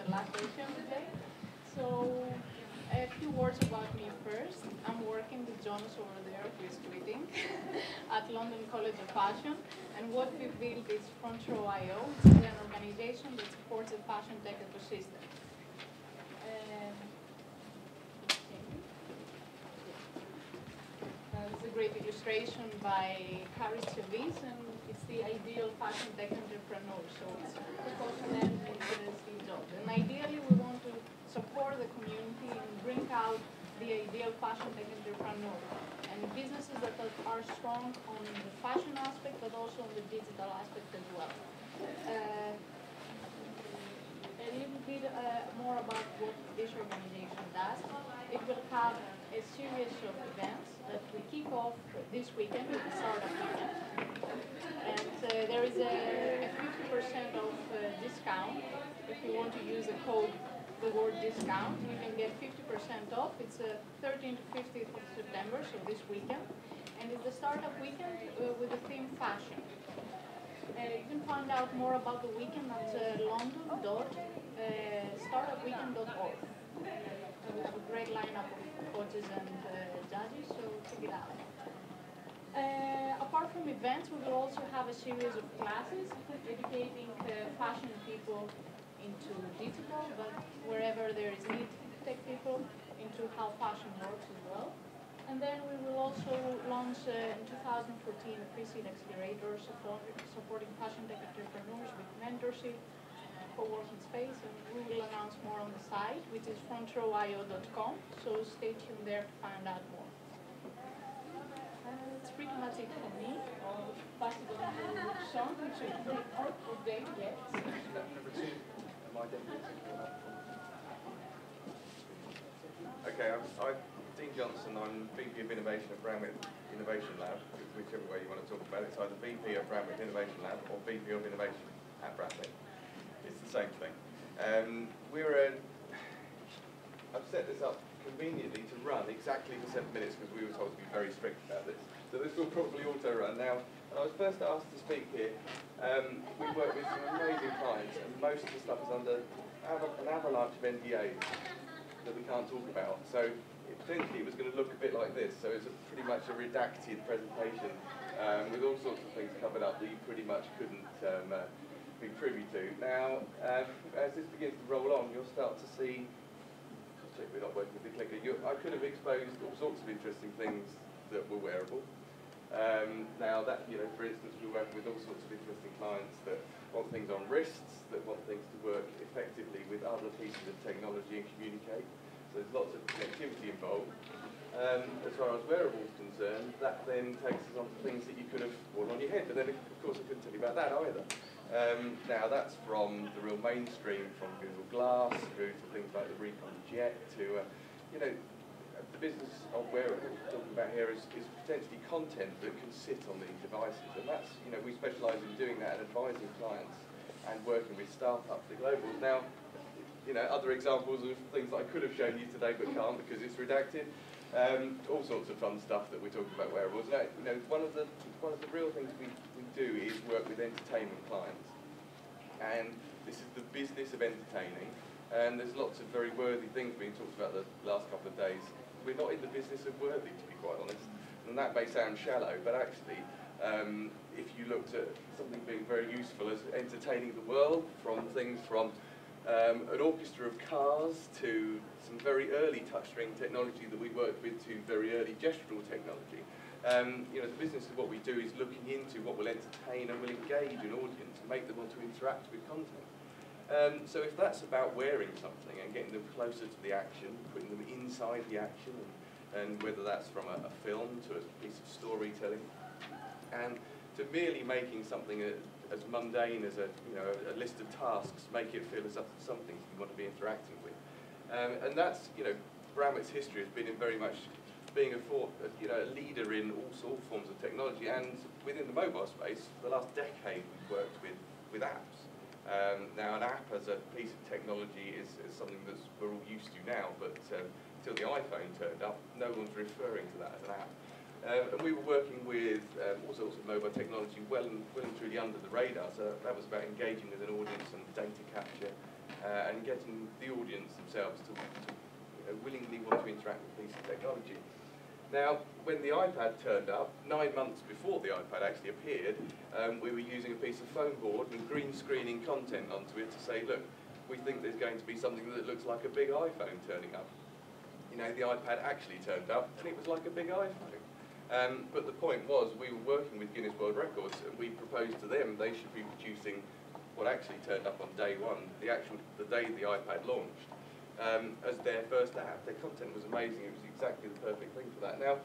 the last session today. So, a few words about me first. I'm working with Jonas over there, who is tweeting, at London College of Fashion. And what we built is Corchero, which is an organization that supports the fashion tech ecosystem. It's a great illustration by Caris Chevis, and it's the ideal fashion tech entrepreneur. So it's precautionary Steve Jobs. And ideally, we want to support the community and bring out the ideal fashion tech entrepreneur and businesses that are strong on the fashion aspect, but also on the digital aspect as well. A little bit more about what this organization does. It will have a series of events that we kick off this weekend with the startup weekend. And there is a 50% of discount. If you want to use the word discount, you can get 50% off. It's 13th to 15th of September, so this weekend. And it's the startup weekend with the theme fashion. You can find out more about the weekend at london.startupweekend.org. We have a great lineup of coaches and judges, so check it out. Apart from events, we will also have a series of classes educating fashion people into digital, but wherever there is need to tech people into how fashion works as well. And then we will also launch in 2014 a pre-seed accelerator supporting fashion tech entrepreneurs with mentorship, co-working space, and we will announce more on the site, which is frontroio.com, so stay tuned there to find out more. That's pretty much it for me. I'll pass it on to Sean, who should take more of Dave yet. Number 2, Okay, I'm Dean Johnson. I'm VP of Innovation at Brandwidth Innovation Lab, whichever way you want to talk about it. It's either VP of Brandwidth Innovation Lab or VP of Innovation at Brandwidth. It's the same thing. I've set this up conveniently to run exactly for 7 minutes because we were told to be very strict about this. So this will probably auto-run. Now, when I was first asked to speak here, we work with some amazing clients, and most of the stuff is under an avalanche of NDAs that we can't talk about. So potentially it was going to look a bit like this. So it's pretty much a redacted presentation with all sorts of things covered up that you pretty much couldn't be privy to. Now, as this begins to roll on, you'll start to see, check we're not working with the clicker, I could have exposed all sorts of interesting things that were wearable. Now that, for instance, we're working with all sorts of interesting clients that want things on wrists, that want things to work effectively with other pieces of technology and communicate. So there's lots of connectivity involved. As far as wearables is concerned, that then takes us on to things that you could have worn on your head, but then of course I couldn't tell you about that either. Now that's from the real mainstream, from Google Glass through to things like the Recon Jet to, the business of wearables we're talking about here is potentially content that can sit on these devices, and that's, we specialise in doing that and advising clients and working with startups, the globals. Now, other examples of things that I could have shown you today but can't because it's redacted. All sorts of fun stuff that we're talking about wearables. Now, one of the real things we do is work with entertainment clients, and this is the business of entertaining. And there's lots of very worthy things being talked about the last couple of days. We're not in the business of worthy, to be quite honest. And that may sound shallow, but actually, if you looked at something being very useful as entertaining the world, from things from an orchestra of cars to some very early touchscreen technology that we worked with to very early gestural technology. The business of what we do is looking into what will entertain and will engage an audience and make them want to interact with content. So if that's about wearing something and getting them closer to the action, putting them inside the action, and whether that's from a film to a piece of storytelling, and to merely making something as mundane as a list of tasks, make it feel as something you want to be interacting with. And that's, Brandwidth's history has been in very much being a leader in all forms of technology, and within the mobile space, for the last decade we've worked with apps. Now, an app as a piece of technology is something that we're all used to now, but until the iPhone turned up, no one's referring to that as an app. And we were working with all sorts of mobile technology well and truly under the radar, so that was about engaging with an audience and data capture and getting the audience themselves to willingly want to interact with a piece of technology. Now, when the iPad turned up, 9 months before the iPad actually appeared, we were using a piece of foam board and green screening content onto it to say, look, we think there's going to be something that looks like a big iPhone turning up. You know, the iPad actually turned up, and it was like a big iPhone. But the point was, we were working with Guinness World Records, and we proposed to them they should be producing what actually turned up on day one, the day the iPad launched, as their first app. Their content was amazing. It was exactly the perfect thing for that. Now,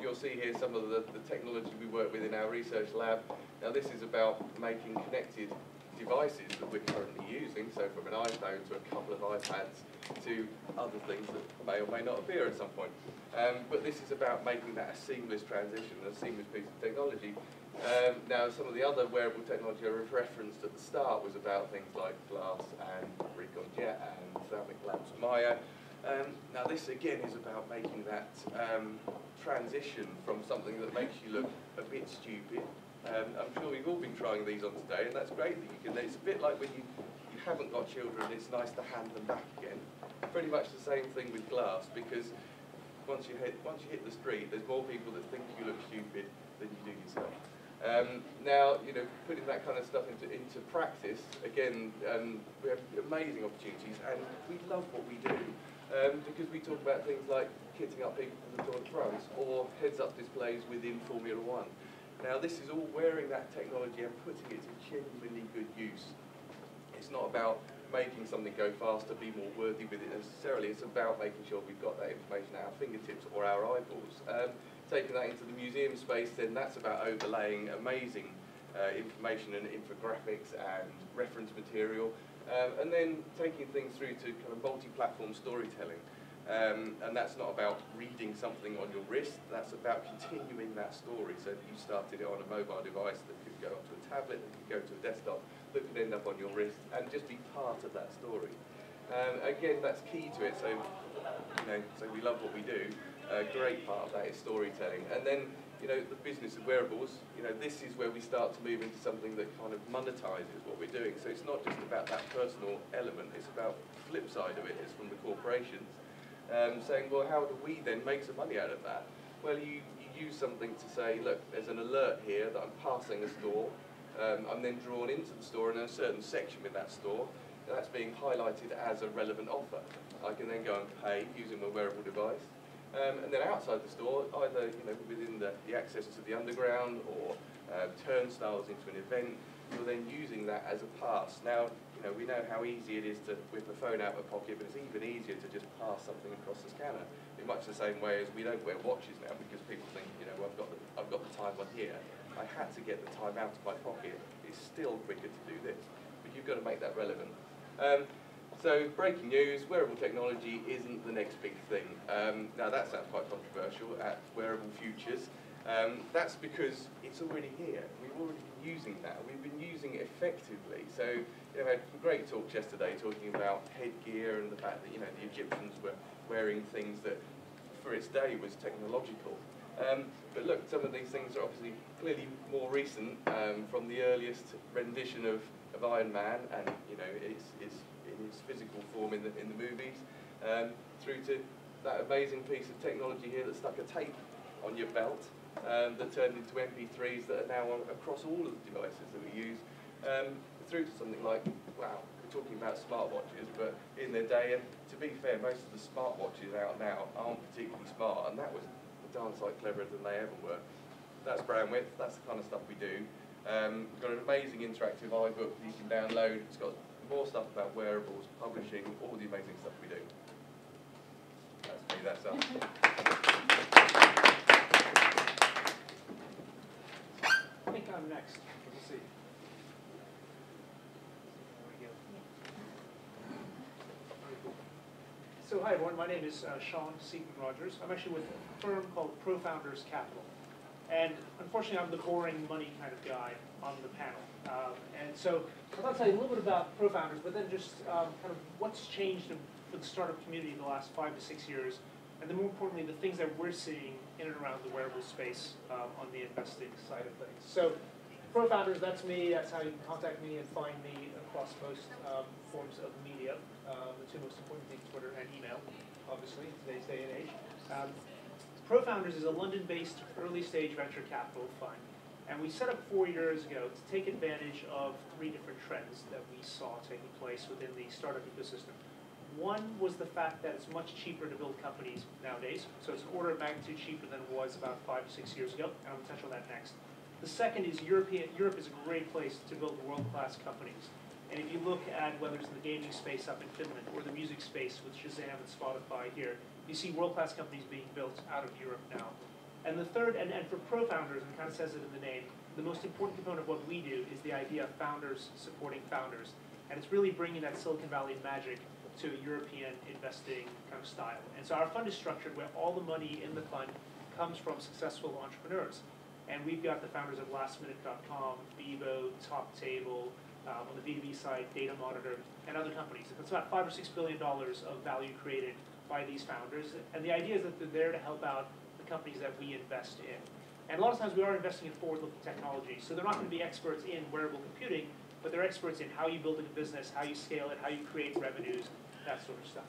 you'll see here some of the technology we work with in our research lab. Now, this is about making connected devices that we're currently using, so from an iPhone to a couple of iPads to other things that may or may not appear at some point. But this is about making that a seamless transition, a seamless piece of technology. Now, some of the other wearable technology I referenced at the start was about things like glass and Recon Jet and ceramic lamps Maya. Now, this again is about making that transition from something that makes you look a bit stupid. I'm sure we've all been trying these on today, and that's great that you can. It's a bit like when you haven't got children, it's nice to hand them back again. Pretty much the same thing with glass, because once you hit the street, there's more people that think you look stupid than you do yourself. Now, you know, putting that kind of stuff into practice, again, we have amazing opportunities, and we love what we do, because we talk about things like kitting up people for the Tour de France, or heads-up displays within Formula One. Now, this is all wearing that technology and putting it to genuinely good use. It's not about making something go faster, be more worthy with it necessarily. It's about making sure we've got that information at our fingertips or our eyeballs. Taking that into the museum space, then that's about overlaying amazing information and infographics and reference material, and then taking things through to kind of multi-platform storytelling. And that's not about reading something on your wrist, that's about continuing that story. So if you started it on a mobile device that could go up to a tablet, that could go to a desktop, that could end up on your wrist, and just be part of that story. Again, that's key to it, so, you know, so we love what we do. A great part of that is storytelling. And then, you know, the business of wearables, you know, this is where we start to move into something that kind of monetizes what we're doing. So it's not just about that personal element, it's about the flip side of it, it's from the corporations. Saying, well, how do we then make some money out of that? Well, you use something to say, look, there's an alert here that I'm passing a store. I'm then drawn into the store in a certain section with that store. That's being highlighted as a relevant offer. I can then go and pay using my wearable device. And then outside the store, either within the access to the underground or turnstiles into an event, you're then using that as a pass. Now, we know how easy it is to whip a phone out of a pocket, but it's even easier to just pass something across the scanner. In much the same way as we don't wear watches now because people think, I've got the time on here. I had to get the time out of my pocket. It's still quicker to do this, but you've got to make that relevant. So breaking news, wearable technology isn't the next big thing. Now that sounds quite controversial at Wearable Futures. That's because it's already here. We've already been using that. We've been using it effectively. So I had some great talks yesterday talking about headgear and the fact that the Egyptians were wearing things that for its day was technological. But look, some of these things are obviously clearly more recent, from the earliest rendition of Iron Man, and it's in its physical form in the movies, through to that amazing piece of technology here that stuck a tape on your belt, that turned into MP3s that are now across all of the devices that we use, through to something like, wow, we're talking about smartwatches, but in their day, and to be fair, most of the smartwatches out now aren't particularly smart, and that was a darn sight cleverer than they ever were. That's Brownwidth, that's the kind of stuff we do. We've got an amazing interactive iBook that you can download. It's got more stuff about wearables, publishing, all the amazing stuff we do. That's me, that's us. I think I'm next. We'll see. So hi everyone, my name is Sean Seton-Rogers. I'm actually with a firm called ProFounders Capital. And unfortunately, I'm the boring money kind of guy on the panel. And so I thought I'd tell you a little bit about ProFounders, but then just kind of what's changed for the startup community in the last 5 to 6 years, and then more importantly, the things that we're seeing in and around the wearable space on the investing side of things. So ProFounders, that's me. That's how you can contact me and find me across most forms of media. The two most important things, Twitter and email, obviously, in today's day and age. ProFounders is a London-based early-stage venture capital fund. And we set up 4 years ago to take advantage of 3 different trends that we saw taking place within the startup ecosystem. One was the fact that it's much cheaper to build companies nowadays. So it's an order of magnitude cheaper than it was about 5 to 6 years ago, and I'll touch on that next. The second is Europe is a great place to build world-class companies. And if you look at whether it's in the gaming space up in Finland or the music space with Shazam and Spotify here, you see world-class companies being built out of Europe now. And the third, and for ProFounders, and it kind of says it in the name, the most important component of what we do is the idea of founders supporting founders. And it's really bringing that Silicon Valley magic to a European investing kind of style. And so our fund is structured where all the money in the fund comes from successful entrepreneurs. And we've got the founders of lastminute.com, Vivo, TopTable, on the B2B side, Data Monitor, and other companies. It's about $5 or $6 billion of value created by these founders. And the idea is that they're there to help out the companies that we invest in. And a lot of times we are investing in forward-looking technology. So they're not going to be experts in wearable computing, but they're experts in how you build a business, how you scale it, how you create revenues, that sort of stuff.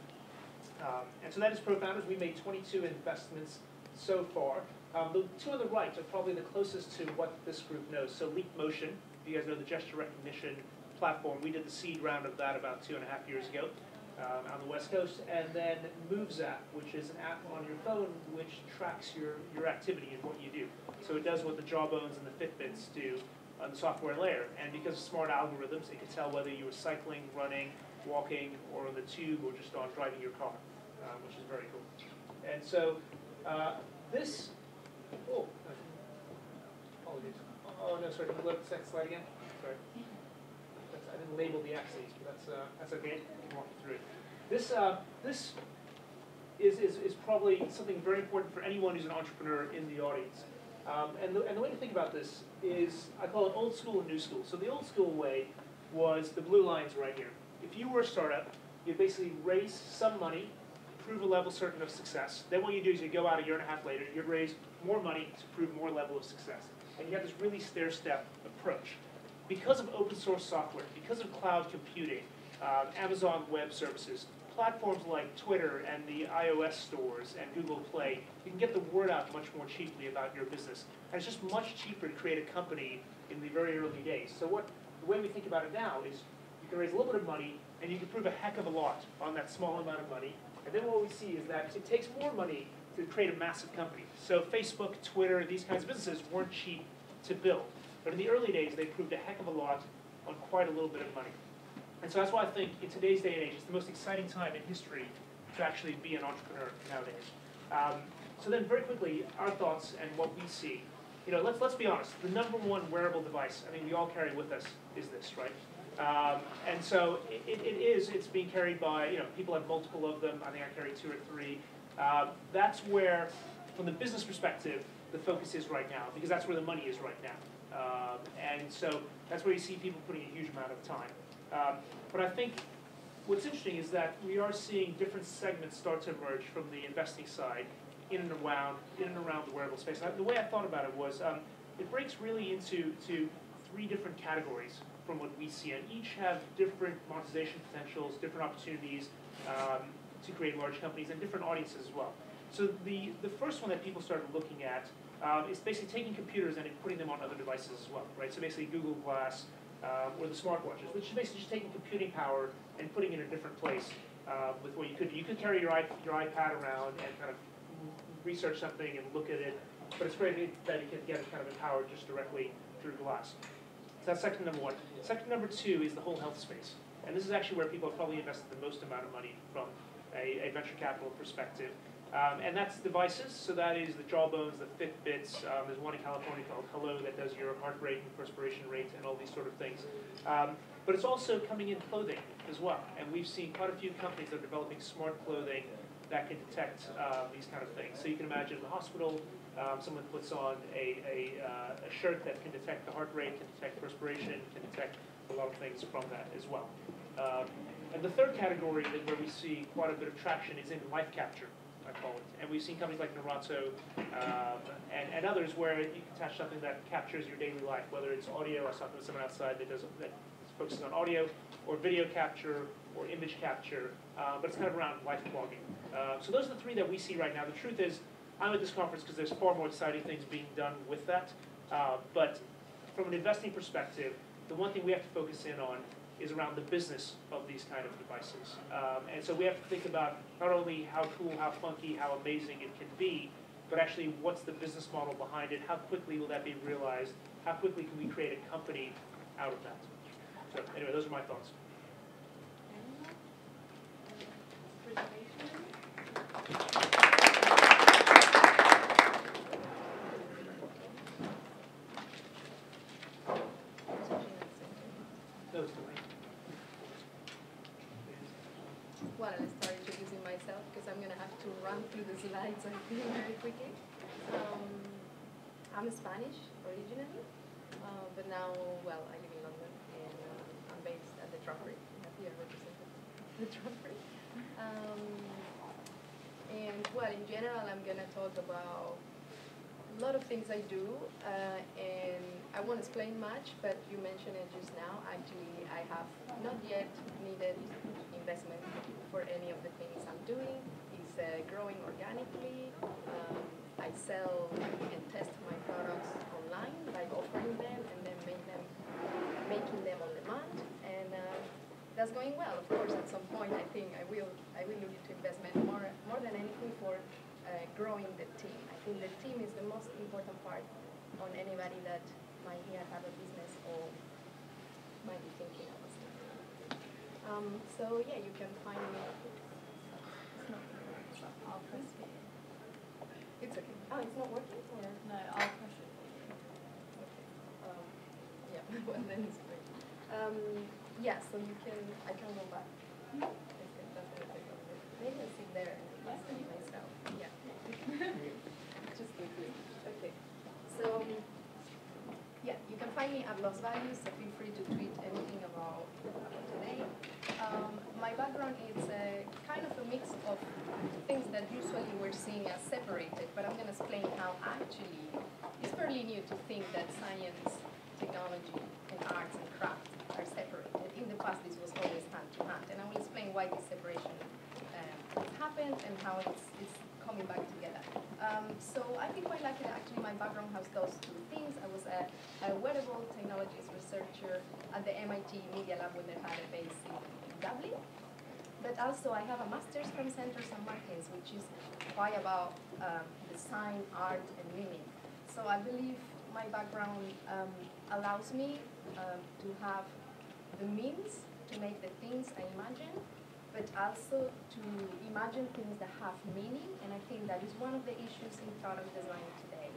And so that is ProFounders. We made 22 investments so far. The two on the right are probably the closest to what this group knows. So Leap Motion, you guys know the gesture recognition platform. We did the seed round of that about 2.5 years ago on the West Coast. And then Moves app, which is an app on your phone which tracks your activity and what you do. So it does what the Jawbones and the Fitbits do on the software layer. And because of smart algorithms, it can tell whether you were cycling, running, walking, or on the tube, or just on driving your car, which is very cool. And so this, apologies. Oh no, sorry, can we go to the second slide again? Sorry. I didn't label the axes, but that's okay. I can walk you through it. This is probably something very important for anyone who's an entrepreneur in the audience. And the way to think about this is, I call it old school and new school. So the old school way was the blue lines right here. If you were a startup, you'd basically raise some money, prove a level certain of success. Then what you do is you go out a year and a half later, you'd raise more money to prove more level of success. And you have this really stair-step approach. Because of open source software, because of cloud computing, Amazon Web Services, platforms like Twitter and the iOS stores and Google Play, you can get the word out much more cheaply about your business. And it's just much cheaper to create a company in the very early days. So the way we think about it now is you can raise a little bit of money and you can prove a heck of a lot on that small amount of money. And then what we see is that it takes more money to create a massive company. So Facebook, Twitter, these kinds of businesses weren't cheap to build. But in the early days, they proved a heck of a lot on quite a little bit of money. And so that's why I think in today's day and age, it's the most exciting time in history to actually be an entrepreneur nowadays. So then very quickly, our thoughts and what we see. You know, let's be honest, the #1 wearable device, I mean, we all carry with us, is this, right? And so it's being carried by, people have multiple of them. I think I carry 2 or 3. That's where, from the business perspective, the focus is right now, because that's where the money is right now. And so that's where you see people putting a huge amount of time. But I think what's interesting is that we are seeing different segments start to emerge from the investing side in and around the wearable space. The way I thought about it was it breaks really into 3 different categories from what we see, and each have different monetization potentials, different opportunities to create large companies, and different audiences as well. So the first one that people started looking at is basically taking computers and putting them on other devices as well, right? So basically Google Glass or the smartwatches, which is basically just taking computing power and putting it in a different place with what you could do. You could carry your iPad around and kind of research something and look at it, but it's great that you can get it kind of empowered just directly through glass. So that's sector #1. Sector #2 is the whole health space. And this is actually where people have probably invested the most amount of money from a venture capital perspective. And that's devices, so that is the Jawbones, the Fitbits. There's one in California called Hello that does your heart rate and perspiration rate and all these sort of things. But it's also coming in clothing as well. And we've seen quite a few companies that are developing smart clothing that can detect these kind of things. So you can imagine in the hospital, someone puts on a shirt that can detect the heart rate, can detect perspiration, can detect a lot of things from that as well. And the third category where we see quite a bit of traction is in life capture, I call it. And we've seen companies like Nerato and others where you can attach something that captures your daily life, whether it's audio. I was talking to someone outside that focuses on audio or video capture or image capture, but it's kind of around life blogging. So those are the three that we see right now. The truth is, I'm at this conference because there's far more exciting things being done with that. But from an investing perspective, the one thing we have to focus in on is around the business of these kind of devices. And so we have to think about not only how cool, how funky, how amazing it can be, but actually what's the business model behind it, how quickly will that be realized, how quickly can we create a company out of that. So anyway, those are my thoughts. Well, I'll start introducing myself because I'm going to have to run through the slides, I think, very quickly. I'm Spanish originally, but now, well, I live in London and I'm based at the Trumpery. Here represented the Trumpery. And, well, in general, I'm going to talk about a lot of things I do, and I won't explain much, but you mentioned it just now. Actually, I have not yet needed investment for any of the things I'm doing. It's growing organically. I sell and test my products online by offering them and then making them on demand. And that's going well. Of course, at some point, I think I will look into investment more than anything for growing the team. I think the team is the most important part on anybody that might here have a business or might be thinking of a startup. So yeah, you can find me. I'll press it. It's okay. Oh, it's not working? Or? No, I'll press it for you. Okay. Yeah, well then it's great. Yeah, so I can go back. Okay, that's gonna take a bit. Maybe I'll sit there and see myself. Yeah. Just quickly. Okay. So, yeah, you can find me at Los Values, so feel free to tweet anything about today. My background is kind of a mix of things that usually we're seeing as separated, but I'm going to explain how actually it's fairly new to think that science, technology, and arts and crafts are separated. In the past, this was always hand to hand, and I will explain why this separation has happened and how it's coming back together. So I've been quite lucky that actually my background has those two things. I was a wearable technologies researcher at the MIT Media Lab when they had a base in Dublin. But also I have a master's from Centre St. Martin's, which is quite about design, art, and meaning. So I believe my background allows me to have the means to make the things I imagine, but also to imagine things that have meaning, and I think that is one of the issues in product design today.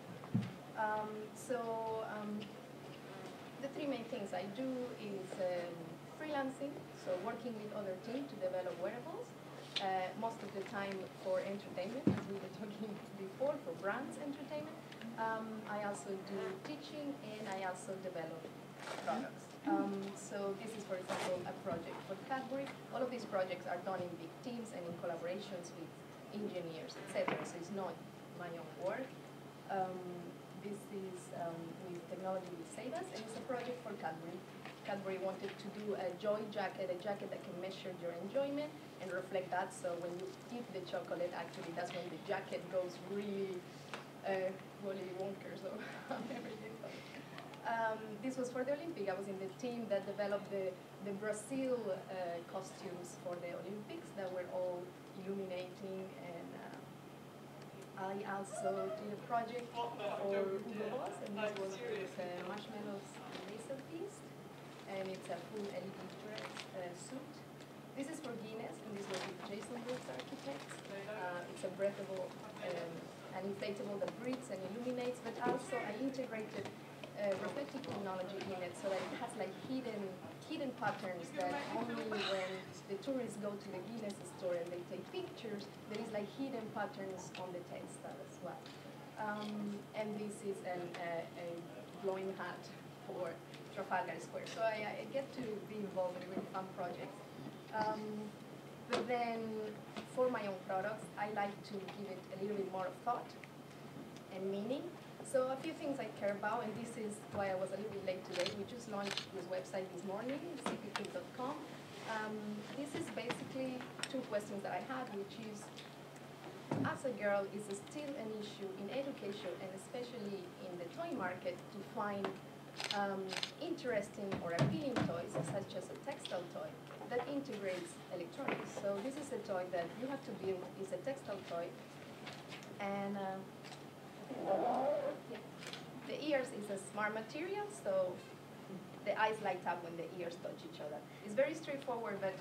The three main things I do is freelancing, so working with other teams to develop wearables, most of the time for entertainment, as we were talking before, for brands entertainment. I also do teaching, and I also develop products. So this is, for example, a project for Cadbury. All of these projects are done in big teams and in collaborations with engineers, etc. So it's not my own work. This is with technology with Setas, and it's a project for Cadbury. Cadbury wanted to do a joy jacket, a jacket that can measure your enjoyment and reflect that. So when you eat the chocolate, actually, that's when the jacket goes really Willy Wonka, so everything. This was for the Olympic. I was in the team that developed the Brazil costumes for the Olympics that were all illuminating, and I also did a project for Hugo Boss, and this was with Marshmallows Laser Feast, and it's a full LED dress suit. This is for Guinness, and this was with Jason Brooks Architects. It's a breathable, an inflatable that breathes and illuminates, but also I integrated reflective technology in it, so that it has like hidden patterns that only when the tourists go to the Guinness store and they take pictures, there is like hidden patterns on the textile as well. And this is a glowing hat for Trafalgar Square. So I get to be involved in really fun projects. But then for my own products, I like to give it a little bit more of thought and meaning. So a few things I care about, and this is why I was a little bit late today. We just launched this website this morning, cpkid.com. This is basically two questions that I had, which is, as a girl, is it still an issue in education, and especially in the toy market, to find interesting or appealing toys, such as a textile toy, that integrates electronics. So this is a toy that you have to build. It's a textile toy, and the ears is a smart material, so the eyes light up when the ears touch each other. It's very straightforward, but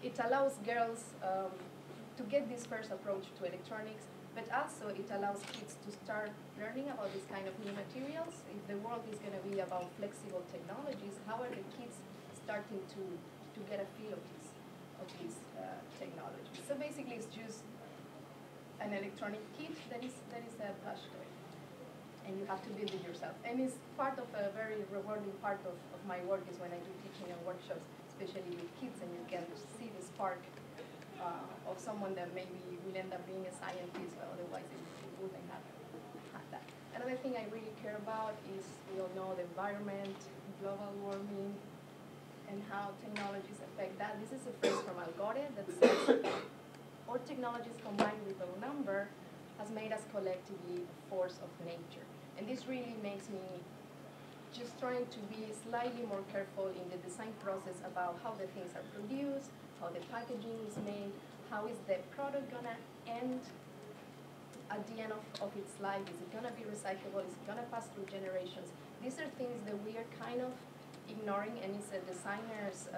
it allows girls to get this first approach to electronics, but also it allows kids to start learning about this kind of new materials. If the world is going to be about flexible technologies, how are the kids starting to get a feel of these technologies? So basically, it's just an electronic kit that is a plush toy, and you have to build it yourself. And it's part of a very rewarding part of my work is when I do teaching and workshops, especially with kids, and you can see the spark of someone that maybe will end up being a scientist, but otherwise it wouldn't have had that. Another thing I really care about is, we all know, the environment, global warming, and how technologies affect that. This is a phrase from Agathou that says, all technologies combined with a number has made us collectively a force of nature. And this really makes me just trying to be slightly more careful in the design process about how the things are produced, how the packaging is made, how is the product gonna end at the end of its life? Is it gonna be recyclable? Is it gonna pass through generations? These are things that we are kind of ignoring, and it's a designer's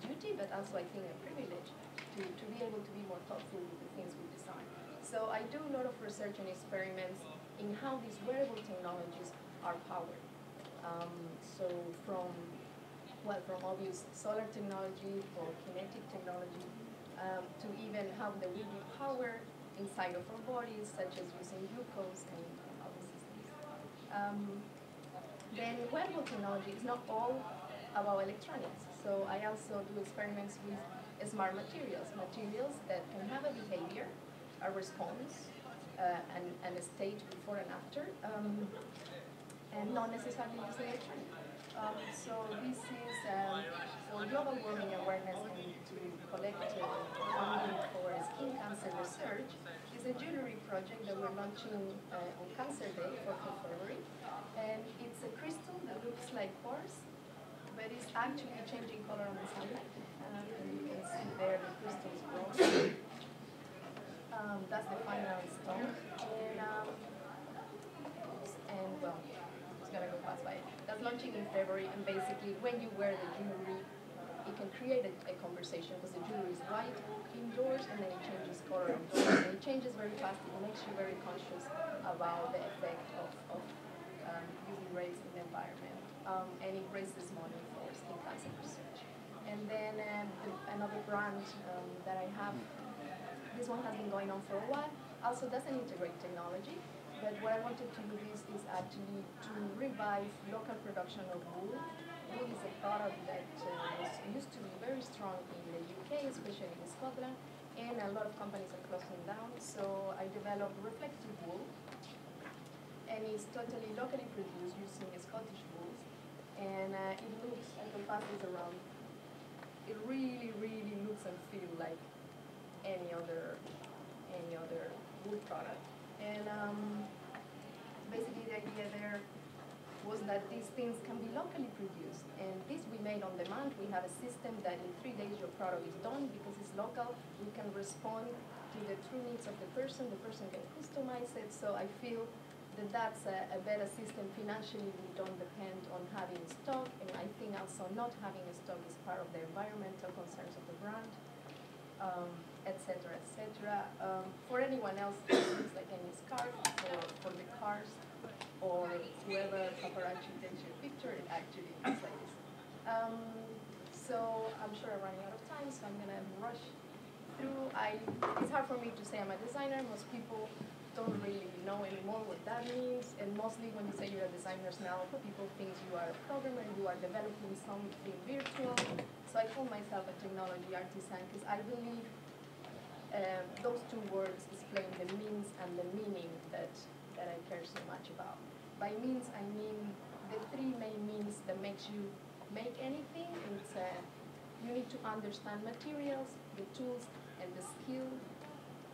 duty, but also I think a privilege to be able to be more thoughtful with the things we design. So I do a lot of research and experiments in how these wearable technologies are powered. So from obvious solar technology or kinetic technology, to even how they will be powered inside of our bodies, such as using glucose and other systems. Then wearable technology is not all about electronics. So I also do experiments with smart materials that can have a behavior, a response, and a state before and after, and not necessarily use electronics. So this is for global warming awareness and to collect funding for skin cancer research. Is a jewelry project that we're launching on Cancer Day, 4th of February. And it's a crystal that looks like quartz, but it's actually changing color on the sunlight. And you can see there the crystals growing. That's the final stone. And well, it's gonna go fast by. That's launching in February, and basically when you wear the jewelry, it can create a conversation, because the jewelry is white indoors and then it changes color outdoors. And it changes very fast. It makes you very conscious about the effect of UV rays in the environment. And it raises money for skin cancer research. And then another brand that I have, this one has been going on for a while, also doesn't integrate technology. But what I wanted to do is actually to revive local production of wool. Wool is a product that used to be very strong in the UK, especially in Scotland, and a lot of companies are closing down. So I developed reflective wool, and it's totally locally produced using Scottish wool. And it looks, I can pass this around, it really, really looks and feels like any other wool product. And basically the idea there was that these things can be locally produced. And this we made on demand. We have a system that in 3 days your product is done. Because it's local, we can respond to the true needs of the person can customize it. So I feel that that's a better system. Financially, we don't depend on having stock. And I think also not having a stock is part of the environmental concerns of the brand. Etc., etc. For anyone else, it looks like any scarf for the cars, or whoever paparazzi takes your picture, it actually looks like this. So I'm sure I'm running out of time, so I'm gonna rush through. It's hard for me to say I'm a designer. Most people don't really know anymore what that means, and mostly when you say you're a designer now, people think you are a programmer, you are developing something virtual. So I call myself a technology artisan, because I believe those two words explain the means and the meaning that that I care so much about. By means, I mean the three main means that makes you make anything. It's you need to understand materials, the tools, and the skill.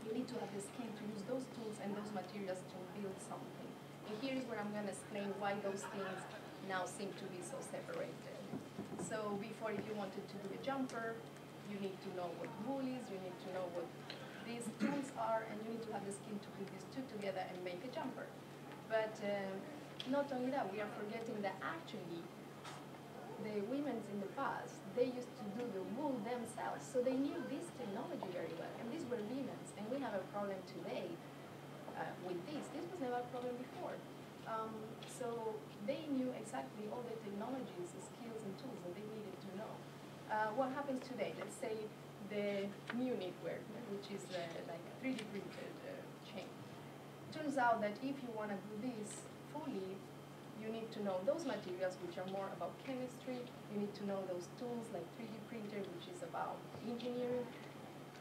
You need to have the skill to use those tools and those materials to build something. And here is where I'm going to explain why those things now seem to be so separated. So before, if you wanted to do a jumper, you need to know what wool is, you need to know what these tools are, and you need to have the skill to put these two together and make a jumper. But not only that, we are forgetting that actually the women in the past, they used to do the wool themselves, so they knew this technology very well, and these were women. And we have a problem today with this. This was never a problem before. So they knew exactly all the technologies, the skills, and tools that they needed to know. What happens today? Let's say the new knitwear, which is like a 3D printed chain. Turns out that if you want to do this fully, you need to know those materials, which are more about chemistry. You need to know those tools like 3D printer, which is about engineering.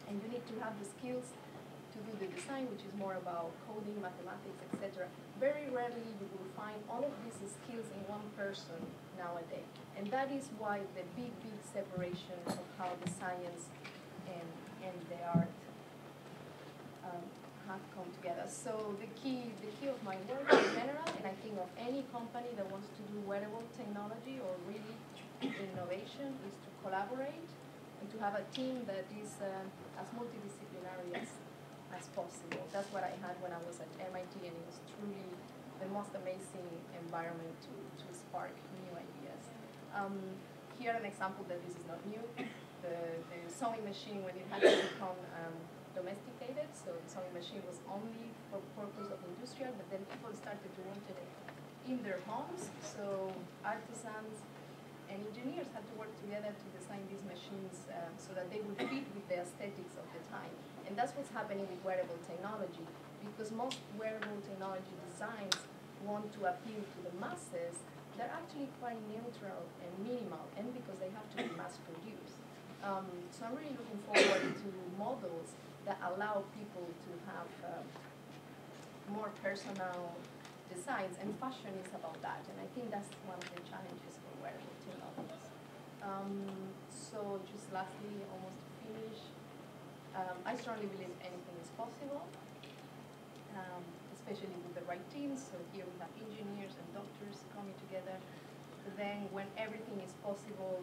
And you need to have the skills to do the design, which is more about coding, mathematics, etc. Very rarely you will find all of these skills in one person nowadays. And that is why the big separation of how the science and the art have come together. So the key of my work in general, and I think of any company that wants to do wearable technology or really innovation, is to collaborate and to have a team that is as multidisciplinary as possible. That's what I had when I was at MIT, and it was truly the most amazing environment to spark new ideas. Here an example that this is not new. The sewing machine, when it had to become domesticated, so the sewing machine was only for purpose of industrial, but then people started to want it in their homes, so artisans and engineers had to work together to design these machines so that they would fit with the aesthetics of the time. And that's what's happening with wearable technology, because most wearable technology designs want to appeal to the masses. They're actually quite neutral and minimal, and because they have to be mass-produced. So I'm really looking forward to models that allow people to have more personal designs, and fashion is about that. And I think that's one of the challenges for wearable technologies. So just lastly, almost to finish, I strongly believe anything is possible, especially with the right teams. So here we have engineers and doctors coming together. Then when everything is possible,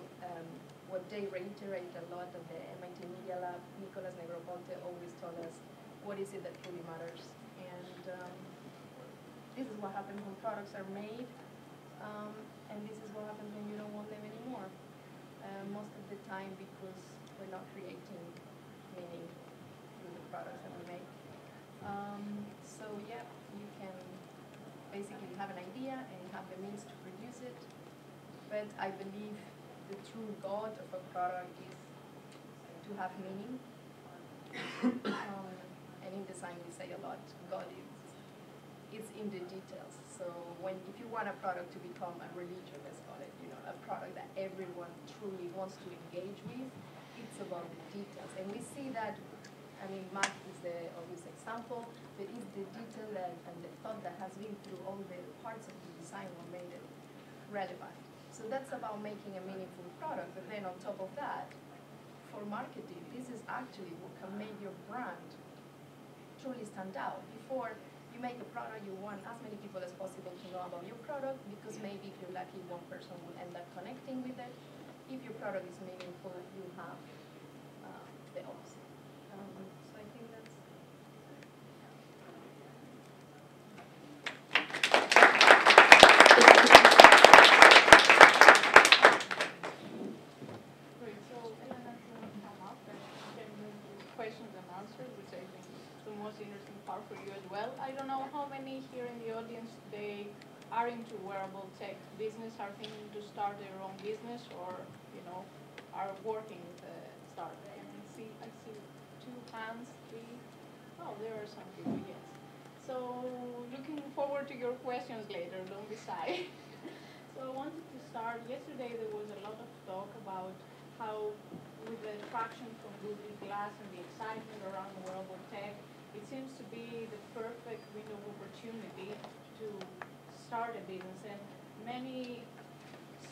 what they reiterate a lot at the MIT Media Lab, Nicolas Negroponte always told us, what is it that truly matters? And this is what happens when products are made, and this is what happens when you don't want them anymore. Most of the time, because we're not creating meaning through the products that we make. So yeah, you can basically have an idea and have the means to produce it, but I believe the true God of a product is to have meaning. And in design we say a lot, God is in the details. So if you want a product to become a religion, let's call it, a product that everyone truly wants to engage with, it's about the details. And we see that, I mean, math is the obvious example, but it's the detail and the thought that has been through all the parts of the design what made it relevant. So that's about making a meaningful product. But then on top of that, for marketing, this is actually what can make your brand truly stand out. Before you make a product, you want as many people as possible to know about your product, because maybe if you're lucky, one person will end up connecting with it. If your product is meaningful, you have the opposite. So I think that's... Great. So Elena, if you want to come up and can move to questions and answers, which I think is the most interesting part for you as well. I don't know how many here in the audience today are into wearable tech business, are thinking to start their own business, or are working with a startup. And I see 2 hands, 3. Oh, there are some people, yes. So looking forward to your questions later. Don't be shy. So I wanted to start. Yesterday there was a lot of talk about how, with the traction from Google Glass and the excitement around wearable tech, it seems to be the perfect window of opportunity to start a business, and many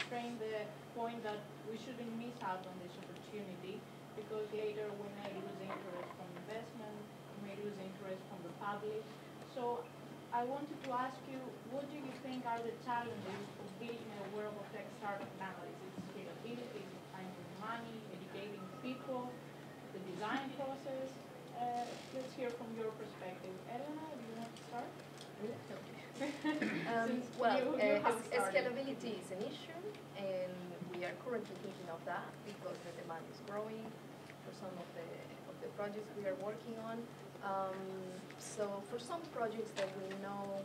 strain the point that we shouldn't miss out on this opportunity, because later we may lose interest from investment, we may lose interest from the public. So I wanted to ask you, what do you think are the challenges of building a wearable tech startup now? Is it scalability, is it finding money, educating people, the design process? Let's hear from your perspective. Elena, do you want to start? Scalability is an issue, and we are currently thinking of that because the demand is growing for some of the projects we are working on. So for some projects that we know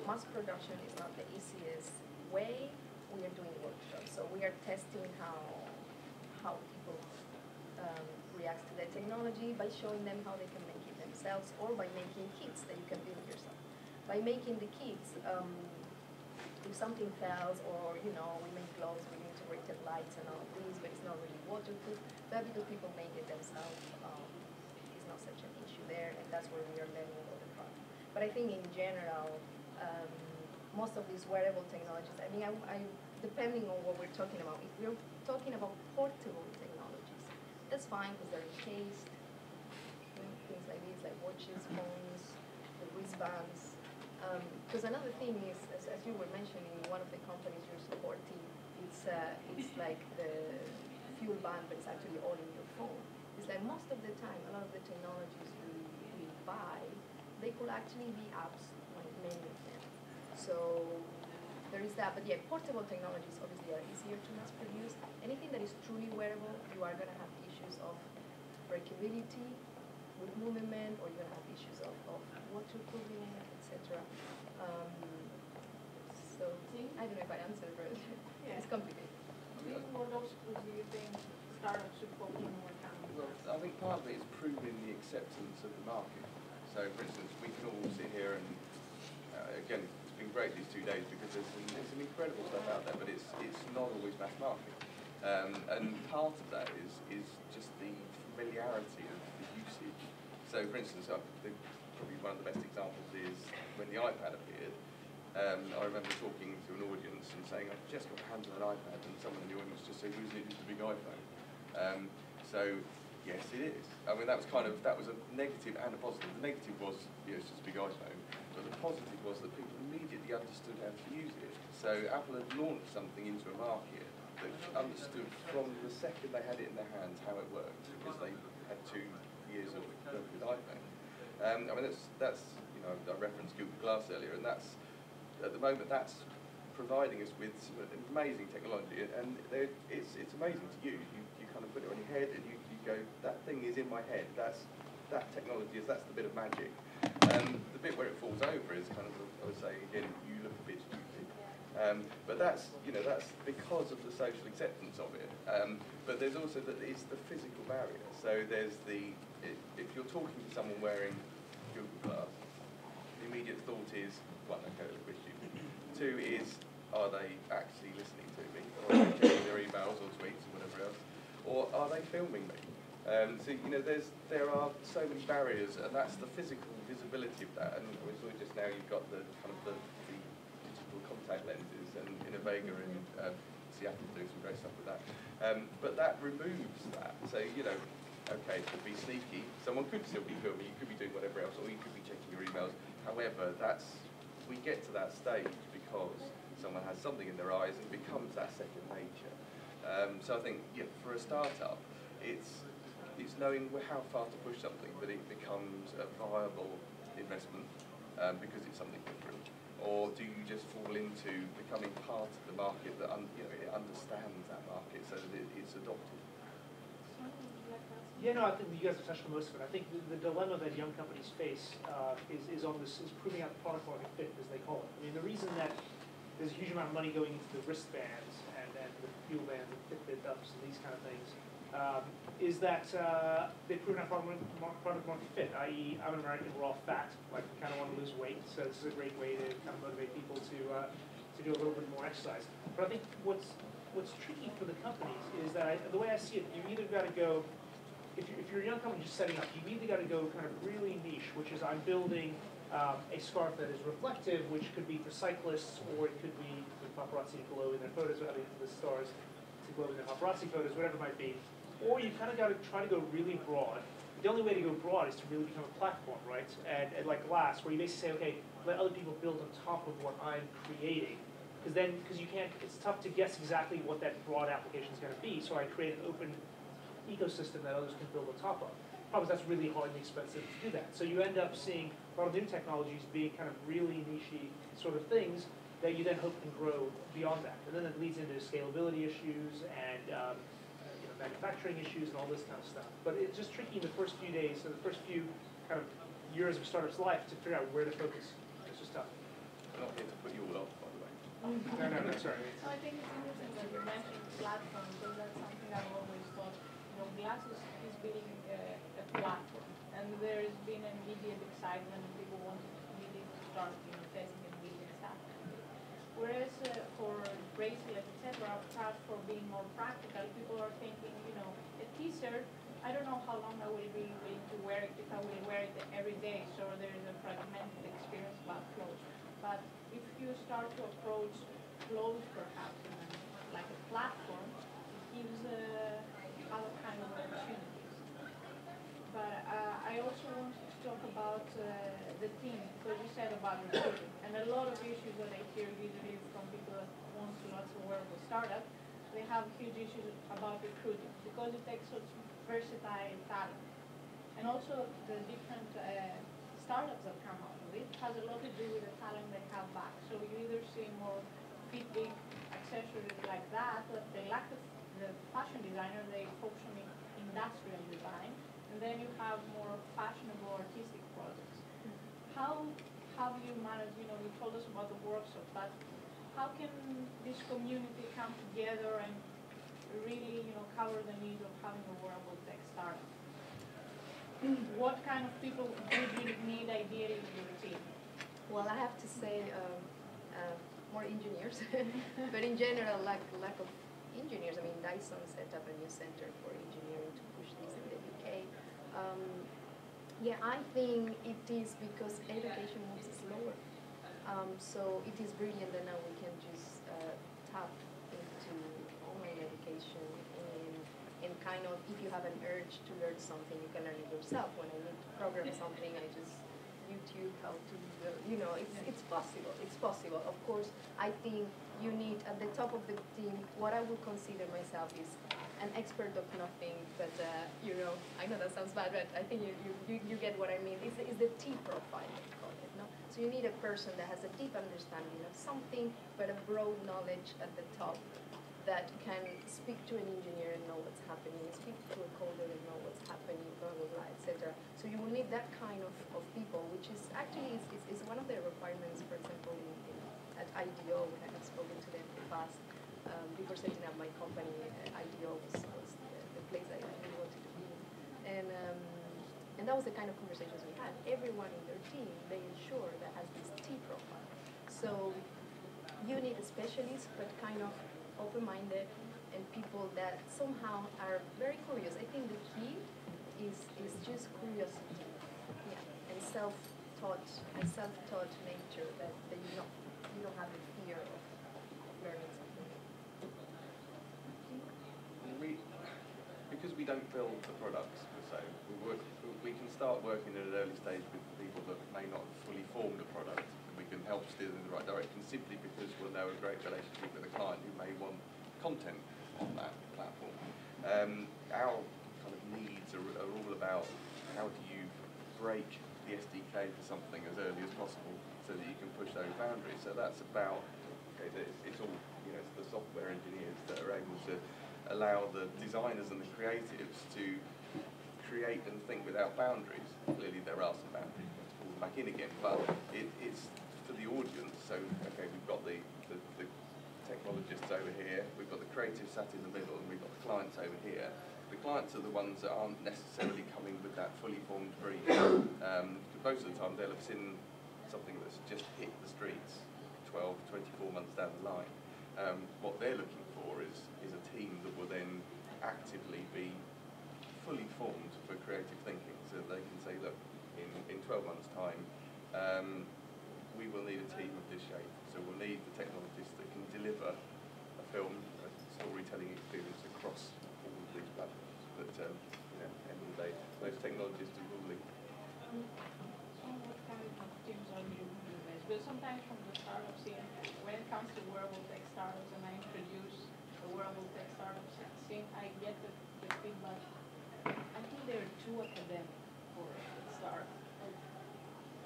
mass production is not the easiest way, we are doing workshops. So we are testing how people react to the technology by showing them how they can make it themselves, or by making kits that you can build yourself. By making the kits, if something fails, or we make gloves with integrated lights and all of these, but it's not really waterproof, that because people make it themselves is not such an issue there, and that's where we are learning about the product. But I think in general, most of these wearable technologies, I mean, depending on what we're talking about, if we're talking about portable technologies, that's fine because they're encased, things like these, like watches, phones, the wristbands. Because another thing is, as you were mentioning, one of the companies you're supporting, it's like the fuel band, but it's actually all in your phone. It's like most of the time, a lot of the technologies we buy, they could actually be apps, like many of them. So there is that, but yeah, portable technologies obviously are easier to mass produce. Anything that is truly wearable, you are going to have issues of breakability with movement, or you're going to have issues of waterproofing, etc. So I don't know if I answered, but it's complicated. What else do you think startups should focus on more time? Well, I think part of it is proving the acceptance of the market. So, for instance, we can all sit here and, again, it's been great these 2 days because there's some incredible stuff out there, but it's not always mass market. And part of that is just the familiarity of the usage. So, for instance, probably one of the best examples is when the iPad appeared. I remember talking to an audience and saying, I've just got my hands on an iPad, and someone in the audience just said, isn't it just a big iPhone? So, yes, it is. I mean, that was a negative and a positive. The negative was, it's just a big iPhone, but the positive was that people immediately understood how to use it. So Apple had launched something into a market that understood from the second they had it in their hands how it worked, because they had 2 years of work with iPhone. I mean, that's I referenced Google Glass earlier, and that's, at the moment, that's providing us with some amazing technology, and it's amazing to use. You kind of put it on your head, and you go, that thing is in my head. That's technology. That's the bit of magic. The bit where it falls over is kind of, I would say, again, you look a bit stupid. But that's because of the social acceptance of it. But there's also it's the physical barrier. So there's if you're talking to someone wearing Google Glass, the immediate thought is, one, okay, that's a bit stupid. 2 is, are they actually listening to me? Or are they checking their emails or tweets or whatever else? Or are they filming me? So there are so many barriers, and that's the physical visibility of that. And we saw just now you've got the kind of the digital contact lenses, and Vega in Seattle doing some great stuff with that. But that removes that. So okay, it could be sneaky. Someone could still be filming. You could be doing whatever else, or you could be checking your emails. However, we get to that stage because someone has something in their eyes and it becomes that second nature. So I think, for a startup, it's knowing how far to push something, but it becomes a viable investment because it's something different. Or do you just fall into becoming part of the market that it understands that market so that it's adopted? Yeah, no, I think you guys have touched on most of it. I think the dilemma that young companies face is proving out the product market fit, as they call it. I mean, the reason that there's a huge amount of money going into the wristbands and the fuel bands and Fitbit ups and these kind of things is that they've proven out product market fit, i.e. I'm an American, we're all fat, like we kind of want to lose weight, so this is a great way to kind of motivate people to do a little bit more exercise. But I think what's tricky for the companies is that the way I see it, you either got to go if you're a young company just setting up, you either got to go kind of really niche, which is I'm building a scarf that is reflective, which could be for cyclists, or it could be for paparazzi to glow in their photos, or having the stars to glow in their paparazzi photos, whatever it might be. Or you've kind of got to try to go really broad. The only way to go broad is to really become a platform, right? And like Glass, where you basically say, okay, let other people build on top of what I'm creating. Because you can't, it's tough to guess exactly what that broad application is going to be. So I create an open ecosystem that others can build on top of. Problem is that's really hard and expensive to do that. So you end up seeing a lot of new technologies being kind of really niche-y sort of things that you then hope can grow beyond that. And then it leads into scalability issues and manufacturing issues and all this kind of stuff. But it's just tricky in the first few days, so the first few kind of years of a startup's life to figure out where to focus. It's just tough. I'm not here to put you all off, by the way. No, sorry. So I think it's interesting that you mentioned platform, because that's something I've always thought. Glass is building a platform, and there's been an immediate excitement, and people want immediately to start testing and building stuff. Whereas for bracelet, etc., perhaps for being more practical, people are thinking, a t-shirt, I don't know how long I will be willing to wear it, if I will wear it every day, so there is a fragmented experience about clothes. But if you start to approach clothes, perhaps, like a platform, it gives other kind of opportunities. But I also wanted to talk about the team, because you said about recruiting, and a lot of issues that I hear usually from people that want to lots of wearable startups, they have huge issues about recruiting, because it takes such versatile talent. And also the different startups that come out of it has a lot to do with the talent they have back. So you either see more fitting accessories like that, but they lack the fashion designer, they focus on industrial design, and then you have more fashionable artistic projects. How have you managed, you told us about the workshop, but how can this community come together and really, cover the needs of having a wearable tech startup? What kind of people would you need ideally in your team? Well, I have to say more engineers, but in general, lack of engineers. I mean, Dyson set up a new center for engineering to push this in the UK. Yeah, I think it is because education moves slower. So it is brilliant that now we can just tap into online education and kind of, if you have an urge to learn something, you can learn it yourself. When I need to program something, I just YouTube how to, it's possible. It's possible. Of course, I think you need, at the top of the team, what I would consider myself is an expert of nothing, but, I know that sounds bad, but I think you get what I mean. It's the T profile, they call it, no? So you need a person that has a deep understanding of something, but a broad knowledge at the top that can speak to an engineer and know what's happening, speak to a coder and know what's happening, blah, blah, blah, etc. So you will need that kind of people, which is actually is one of the requirements, for example, at IDEO, when I have spoken to them in the past, before setting up my company, IDEO was the place I really wanted to be in. And that was the kind of conversations we had. Everyone in their team, they ensure that has this T profile. So you need a specialist, but kind of open-minded, and people that somehow are very curious. I think the key is just curiosity, and self-taught nature, that you don't have the fear of learning something. Because we don't build the products per se, we can start working at an early stage with people that may not have fully formed a product. We can help steer them in the right direction simply because we'll know a great relationship with a client who may want content on that platform. Our kind of needs are all about how do you break the SDK for something as early as possible so that you can push those boundaries. So that's about, it's all, it's the software engineers that are able to allow the designers and the creatives to create and think without boundaries. Clearly there are some boundaries, let's pull them back in again, but it's for the audience. So, okay, we've got the technologists over here, we've got the creatives sat in the middle, and we've got the clients over here. The clients are the ones that aren't necessarily coming with that fully formed brief. Most of the time they'll have seen something that's just hit the streets 12, 24 months down the line. What they're looking for is a team that will then actively be fully formed for creative thinking, so that they can say, look, in 12 months' time, we will need a team of this shape. So we'll need the technologists that can deliver a film, a storytelling experience across all of these platforms. But end of the day, those technologists are ruling. What kind of teams are you with? Because sometimes from the startup scene, when it comes to wearable tech startups, and I introduce the wearable tech startup scene, I get the feedback. I think they're too academic for a startup.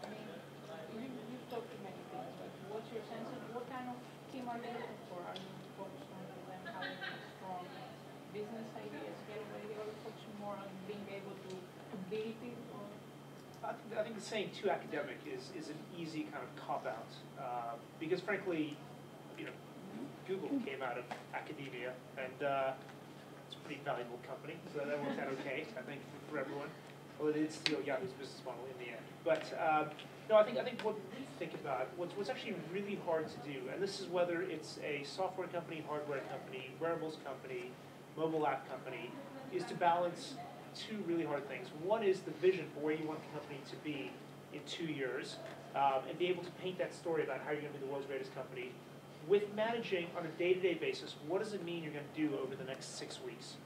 I mean, you've talked to many people, but what's your sense of what kind of team are you looking for? Are you focused on them having strong business ideas, scalability, or focusing more on being able to build it? Or I think the saying too academic is an easy kind of cop-out, because frankly, Google came out of academia, and it's a pretty valuable company, so that worked out okay, I think, for everyone. Although they did steal Yahoo's business model in the end. But no, I think what we think about, what's actually really hard to do, and this is whether it's a software company, hardware company, wearables company, mobile app company, is to balance two really hard things. One is the vision for where you want the company to be in 2 years, and be able to paint that story about how you're going to be the world's greatest company, with managing on a day-to-day basis, what does it mean you're going to do over the next 6 weeks?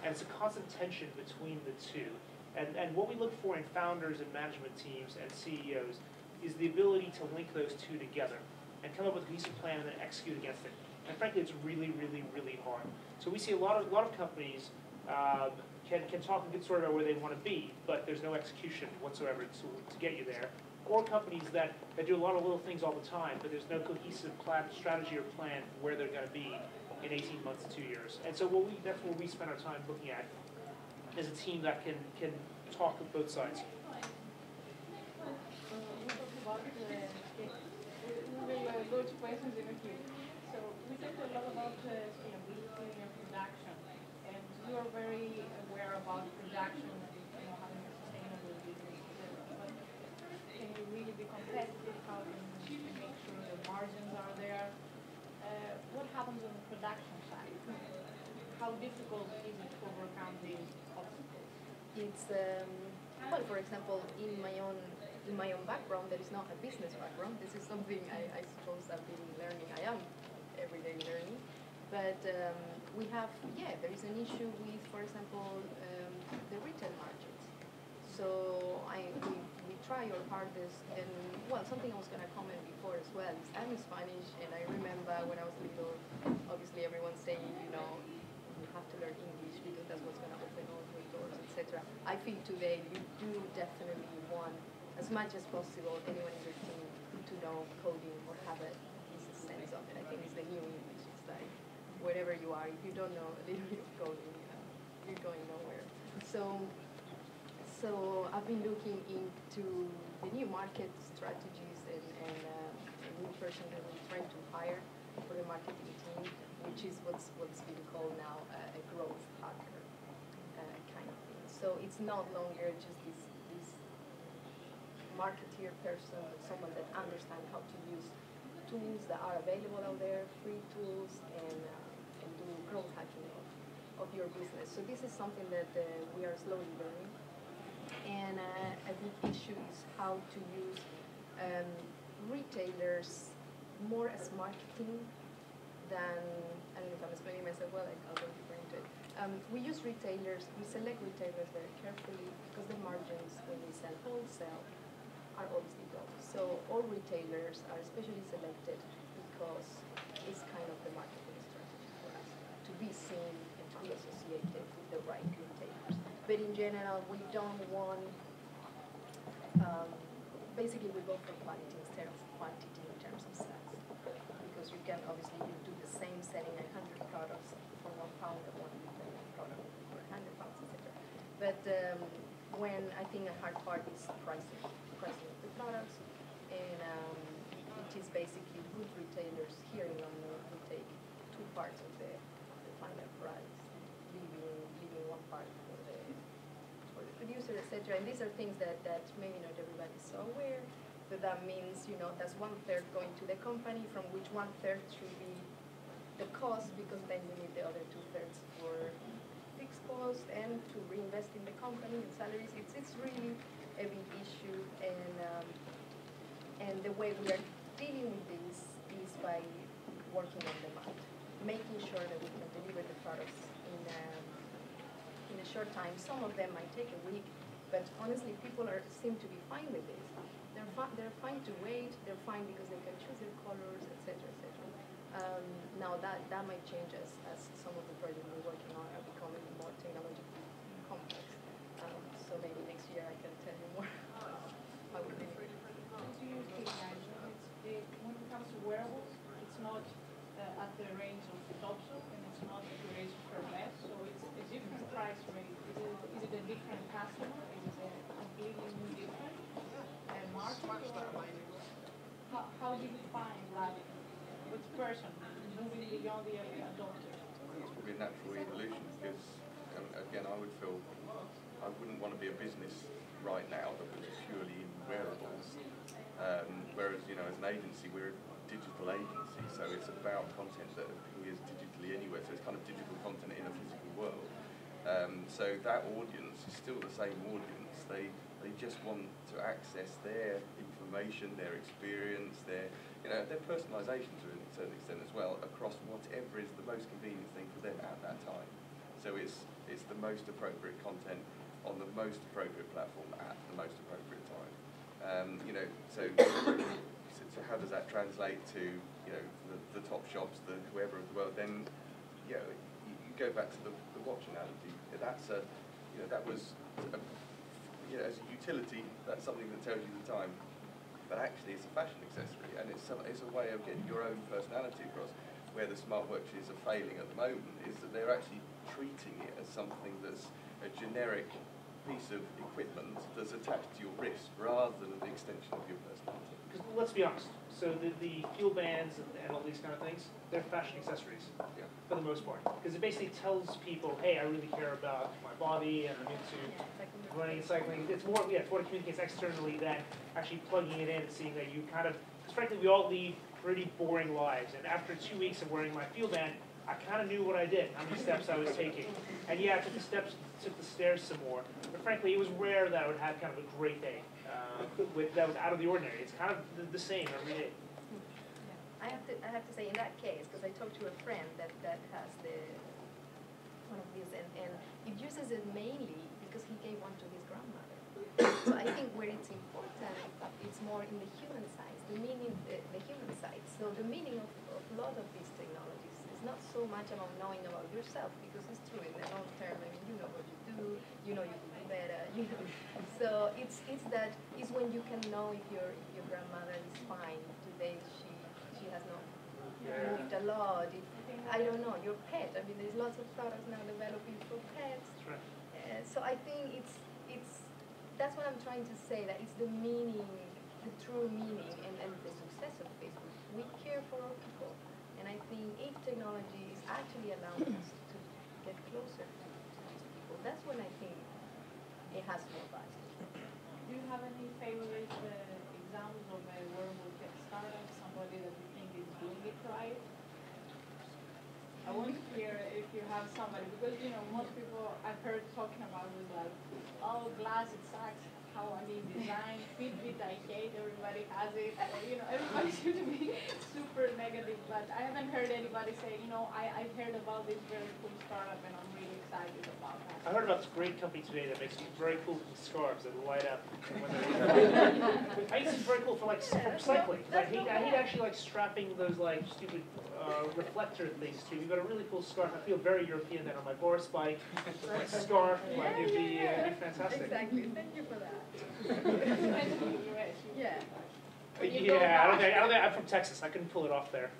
And it's a constant tension between the two. And what we look for in founders and management teams and CEOs is the ability to link those two together and come up with a cohesive plan and then execute against it. And frankly, it's really, really, really hard. So we see a lot of companies can talk a good story about where they want to be, but there's no execution whatsoever to get you there. Or companies that do a lot of little things all the time, but there's no cohesive plan, strategy or plan for where they're going to be in 18 months to 2 years. And so that's what we spend our time looking at as a team that can talk with both sides. We will go to questions in a few. So we talked a lot about scalability and production, and you are very aware about production, having a sustainable business. But can you really be competitive? How can you make sure the margins are there? What happens on the production side? How difficult is it to overcome these obstacles? It's well, for example, in my own background, that is not a business background. This is something I suppose I've been learning. I am everyday learning, but we have there is an issue with, for example, the retail margins. So we try our hardest, and well, something I was going to comment before as well is I'm Spanish, and I remember when I was little, obviously everyone saying, you have to learn English because that's what's going to open all the doors, etc. I feel today you do definitely want, as much as possible, anyone in your team to know coding or have a sense of it. I think it's the new English. It's like wherever you are, if you don't know a little bit of coding, you're going nowhere. So I've been looking into the new market strategies and a new person that we're trying to hire for the marketing team, which is what's been called now a growth hacker kind of thing. So it's no longer just this marketeer person, but someone that understands how to use tools that are available out there, free tools, and do growth hacking of your business. So this is something that we are slowly learning. And a big issue is how to use retailers more as marketing than, I don't know if I'm explaining myself well, I'll go deeper into it. We use retailers, we select retailers very carefully because the margins when we sell wholesale are obviously low. So all retailers are especially selected because it's kind of the marketing strategy for us to be seen and to be associated with the right retailers. But in general, we don't want, basically we go for quantity instead of quantity in terms of sales. Because you can obviously you do the same selling 100 products for £1 and one product for 100 pounds, etc. But when I think a hard part is pricing of the products, and it is basically good retailers here in London who take 2 parts of the final price, leaving 1 part for the producer, etc. And these are things that maybe not everybody is so aware, but that means, that's 1/3 going to the company, from which 1/3 should be the cost, because then you need the other 2/3 for fixed cost and to reinvest in the company and salaries. It's really a big issue, and the way we are dealing with this is by working on demand, making sure that we can deliver the products in a short time. Some of them might take a week, but honestly, people seem to be fine with this. They're fine to wait. They're fine because they can choose their colors, etc., etc. Now that might change as some of the projects we're working on are becoming more technologically complex. So maybe next year I can tell you more how we're doing. What do you think, guys? When it comes to wearables, it's not at the range of Topso, and it's not at the range of Hermes, so it's a different price range. Is it a different customer? Is it a completely new different market? How do you find that which person moving beyond the early adopter? It's probably a natural evolution because, again, I would feel I wouldn't want to be a business right now that was purely in wearables. Whereas, as an agency, we're a digital agency, so it's about content that appears digitally anywhere. So it's kind of digital content in a physical world. So that audience is still the same audience. They just want to access their information, their experience, their personalisation to a certain extent as well across whatever is the most convenient thing for them at that time. So it's the most appropriate content on the most appropriate platform at the most appropriate time. So how does that translate to the top shops, the whoever of the world? Then you go back to the watch analogy. That was as a utility, that's something that tells you the time. But actually, it's a fashion accessory, and it's a way of getting your own personality across. Where the smartwatches are failing at the moment is that they're actually treating it as something that's a generic piece of equipment that's attached to your wrist rather than the extension of your personality. Because let's be honest, so the fuel bands and all these kind of things, they're fashion accessories for the most part. Because it basically tells people, hey, I really care about my body and I'm into running and cycling. It's more, it's what it communicates externally than actually plugging it in and seeing that you kind of, because frankly, we all lead pretty boring lives. And after 2 weeks of wearing my fuel band, I kind of knew what I did, how many steps I was taking. And yeah, I took the stairs some more. But frankly, it was rare that I would have kind of a great day that was out of the ordinary. It's kind of the same every day. I have to say, in that case, because I talked to a friend that has one of these, and it uses it mainly because he gave one to his grandmother. So I think where it's important, it's more in the human side, the human side. So the meaning of a lot of these technologies is not so much about knowing about yourself, because it's true in the long term. I mean, you know what you do, you know you can do better. So it's when you can know if your grandmother is fine today. She has not moved a lot. I don't know, your pet. I mean, there's lots of products now developing for pets. That's right. So I think that's what I'm trying to say, that it's the meaning, the true meaning, and the success of Facebook. We care for our people, and I think if technology is actually allowing us to get closer to these people, that's when I think it has more value. Do you have any favorite examples of a wearable tech startup, somebody that you think is doing it right? I want to hear if you have somebody, because most people I've heard talking about is like, oh, glass, it sucks. How design, Fitbit, I hate. Everybody has it. Everybody seems to be super negative, but I haven't heard anybody say, I've heard about this very cool startup and I'm really excited about that. I heard about this great company today that makes these very cool scarves that light up. I think it's very cool for cycling. I hate actually strapping those stupid reflector things too. You've got a really cool scarf. I feel very European then on my Boris bike. My scarf, it'd be fantastic. Exactly. Thank you for that. Yeah. Yeah, I don't think I'm from Texas. I couldn't pull it off there.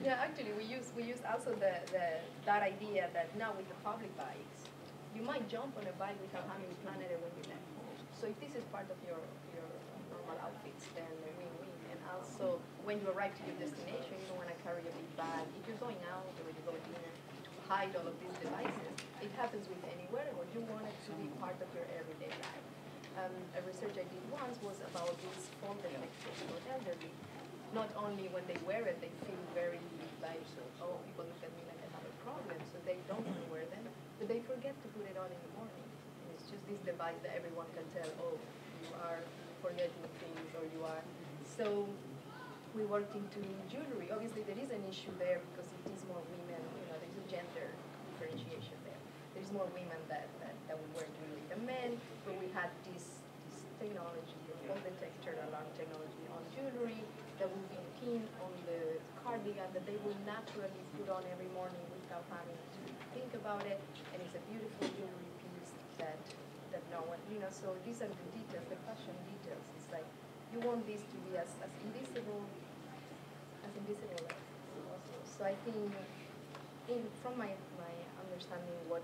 Yeah, actually, we use also that idea that now with the public bikes, you might jump on a bike without having planned it when you left home. So if this is part of your normal outfits, then win-win. And also, when you arrive to your destination, you don't want to carry a big bag. If you're going out or you go to dinner, to hide all of these devices, it happens with any wearable. You want it to be part of your everyday life. A research I did once was about these phone detectors for elderly. Not only when they wear it, they feel very like, oh, people look at me like I have a problem, so they don't want to wear them. but they forget to put it on in the morning. And it's just this device that everyone can tell, oh, you are forgetting things, or you are. So we worked into jewelry. Obviously, there is an issue there because it is more women. There's a gender differentiation there. There's more women that will wear jewelry than men, but we had this technology, fall detector alarm technology on jewelry that will be pinned on the cardigan that they will naturally put on every morning without having to think about it. And it's a beautiful jewelry piece that no one, so these are the details, the fashion details. It's like you want this to be as invisible as possible. So I think, from my understanding, what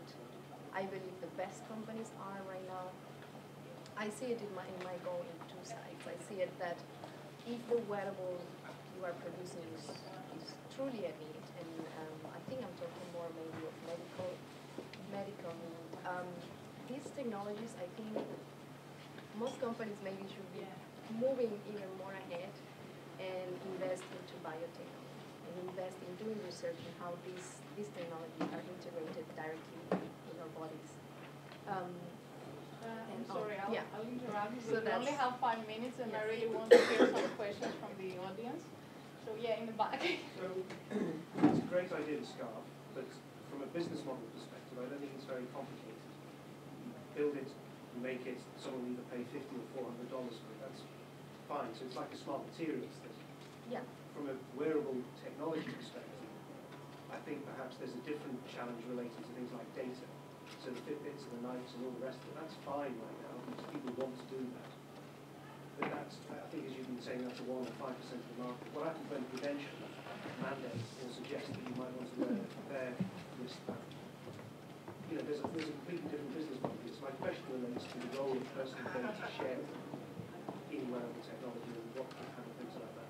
I believe the best companies are right now, I see it in my goal in two sides. I see it that if the wearable you are producing is truly a need, and I think I'm talking more maybe of medical need. These technologies, I think most companies maybe should be moving even more ahead and invest into biotechnology and invest in doing research on how these technologies are integrated directly in our bodies. I'm sorry, I'll interrupt you. So We only have 5 minutes, and I really want to hear some questions from the audience. So in the back. So it's a great idea to scarf, but from a business model perspective, I don't think it's very complicated. You build it, you make it, someone will either pay $50 or $400 for it. That's fine. So it's like a smart materials thing. Yeah. From a wearable technology perspective, I think perhaps there's a different challenge related to things like data. So the Fitbits and the Nikes and all the rest of it, that's fine right now because people want to do that. But that's, I think, as you've been saying, that's 1 or 5% of the market. What happens when prevention mandates will suggest that you might want to wear their wristband? There's a completely different business model. So my question relates to the role of personal data sharing in wearable technology and what kind of things like that.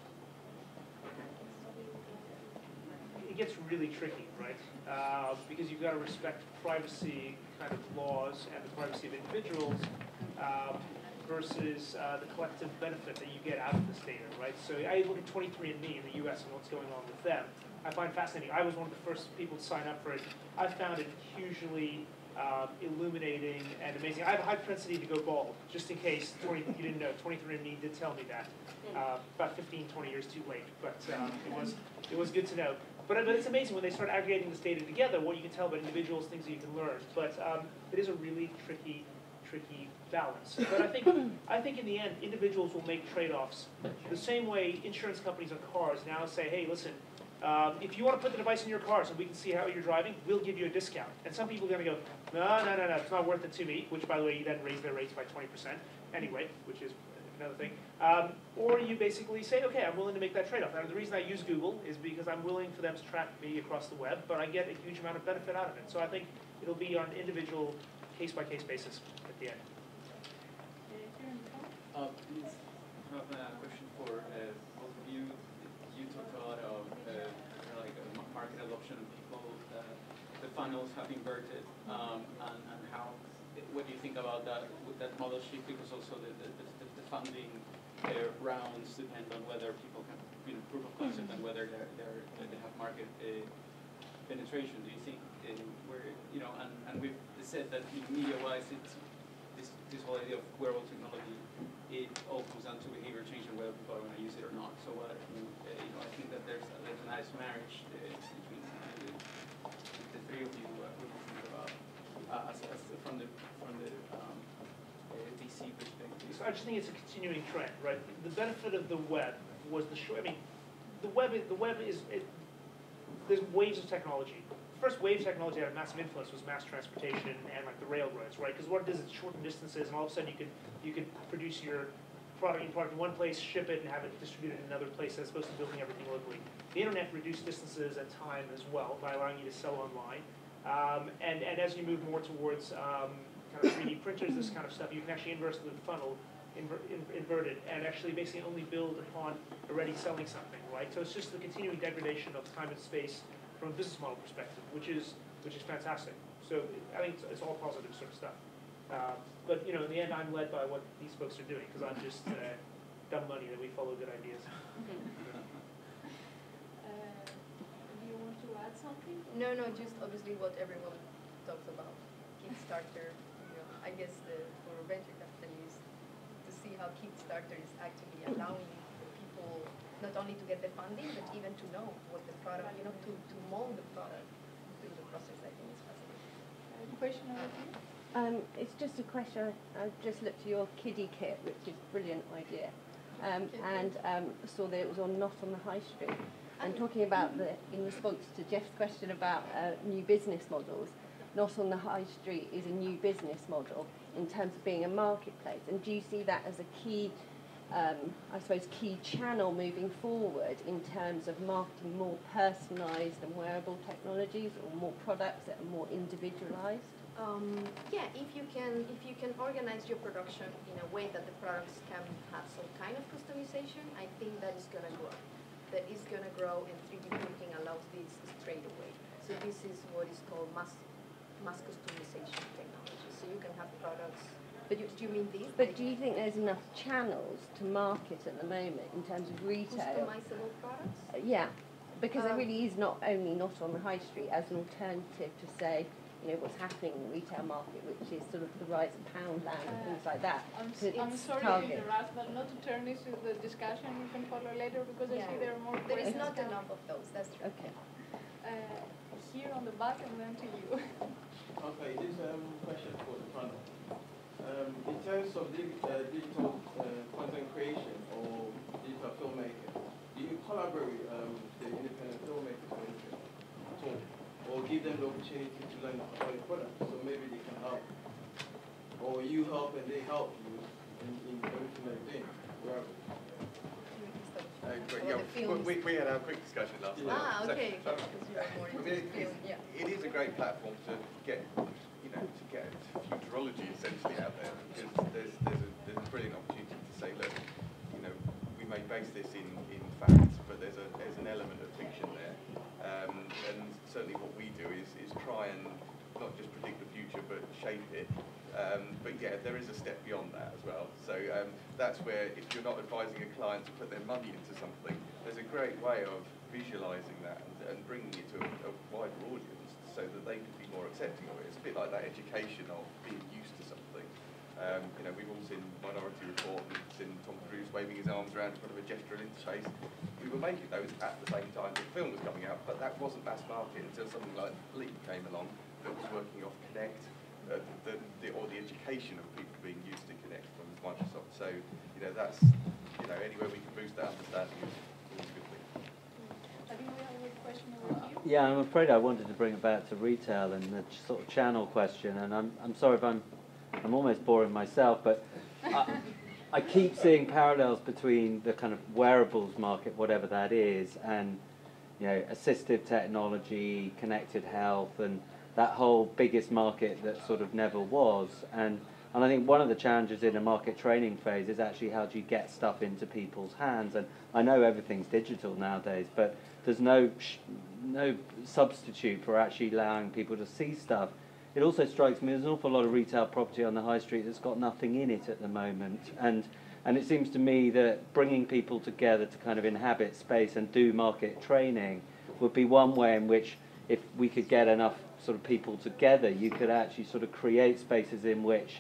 It gets really tricky, right? Because you've got to respect privacy kind of laws and the privacy of individuals versus the collective benefit that you get out of this data, right? So I look at 23andMe in the US and what's going on with them. I find fascinating. I was one of the first people to sign up for it. I found it hugely illuminating and amazing. I have a high propensity to go bald, just in case you didn't know. 23andMe did tell me that. About 15, 20 years too late, but it was good to know. But it's amazing when they start aggregating this data together, what you can tell about individuals, things that you can learn. But it is a really tricky balance. But I think in the end, individuals will make trade-offs. The same way insurance companies on cars now say, hey, listen, if you want to put the device in your car so we can see how you're driving, we'll give you a discount. And some people are going to go, no, it's not worth it to me, which, by the way, you then raise their rates by 20% anyway, which is another thing. Or you basically say, okay, I'm willing to make that trade-off. Now, the reason I use Google is because I'm willing for them to track me across the web, but I get a huge amount of benefit out of it. So I think it'll be on an individual, case-by-case basis at the end. Please, I have a question for both of you. You talked a lot of market adoption of people, the funnels have inverted, and how, what do you think about that, with that model shift, because also the funding rounds depend on whether people can, proof of concept and whether they have market penetration. Do you think and we've said that media-wise, it's this whole idea of wearable technology, it all comes down to behavior change and whether people are going to use it or not. So I think that there's a nice marriage between the three of you. What do you think about from the VC perspective? So I just think it's a continuing trend, right? The benefit of the web was the web is there's waves of technology. The first wave of technology that had massive influence was mass transportation and the railroads, right? Because what it does is shorten distances, and all of a sudden you could produce your product in one place, ship it, and have it distributed in another place as opposed to building everything locally. The internet reduced distances and time as well by allowing you to sell online. And as you move more towards kind of 3D printers, this kind of stuff, you can actually invert the funnel, invert it, and actually basically only build upon already selling something, right? So it's just the continuing degradation of time and space from a business model perspective, which is fantastic. So I think it's all positive sort of stuff. But in the end, I'm led by what these folks are doing because I'm just dumb money that we follow good ideas. Do you want to add something? No, just obviously what everyone talks about Kickstarter. I guess for venture capitalists to see how Kickstarter is actually allowing people not only to get the funding, but even to know what the product, to mold the product through the process. I think is fascinating. Question over here? It's just a question. I just looked at your kiddie kit, which is a brilliant idea, and saw that it was not on the high street. And talking about in response to Jeff's question about new business models, not on the high street is a new business model in terms of being a marketplace. And do you see that as a key, I suppose, key channel moving forward in terms of marketing more personalised and wearable technologies, or more products that are more individualised? Yeah, if you can organize your production in a way that the products can have some kind of customization, I think that is going to grow. That is going to grow, and 3D printing allows this straight away. So this is what is called mass customization technology. So you can have products. But do you mean this? But do you think there's enough channels to market at the moment in terms of retail? Customizable products? Yeah, because there really is not on the high street as an alternative to say, what's happening in the retail market, which is sort of the rise of Poundland and things like that. I'm sorry to interrupt, but not to turn this into the discussion we can follow later, because I see there are more There questions. is not enough of those, that's true. Okay. Here on the back and then to you. Okay, this question for the panel. In terms of digital content creation or digital filmmaking, do you collaborate with the independent filmmakers, for instance, at all? Or give them the opportunity to learn about your product, so maybe they can help? Or you help and they help you in everything they're doing? We had our quick discussion last night. Ah, okay. It is a great platform to get, to get futurology essentially out there, because there's a brilliant opportunity to say, look, we may base this in facts, but there's an element of fiction there, and certainly what we do is try and not just predict the future, but shape it. But yeah, there is a step beyond that as well. So that's where, if you're not advising a client to put their money into something, there's a great way of visualising that and bringing it to a wider audience so that they can be more accepting of it. It's a bit like that education of being used to something. We've all seen Minority Report and seen Tom Cruise waving his arms around in front of a gestural interface. We were making those at the same time that the film was coming out, but that wasn't mass market until something like Leap came along that was working off Connect, or the education of people being used to Connect from Microsoft. So, that's, anywhere we can boost that understanding is always a good thing. I think we have a question over here. Yeah, I'm afraid I wanted to bring it back to retail and the sort of channel question, and I'm sorry if I'm almost boring myself, but I keep seeing parallels between the kind of wearables market, whatever that is, and assistive technology, connected health, and that whole biggest market that sort of never was. And I think one of the challenges in a market training phase is actually how do you get stuff into people's hands. And I know everything's digital nowadays, but there's no substitute for actually allowing people to see stuff. It also strikes me there's an awful lot of retail property on the high street that's got nothing in it at the moment. And it seems to me that bringing people together to kind of inhabit space and do market training would be one way in which, if we could get enough sort of people together, you could actually sort of create spaces in which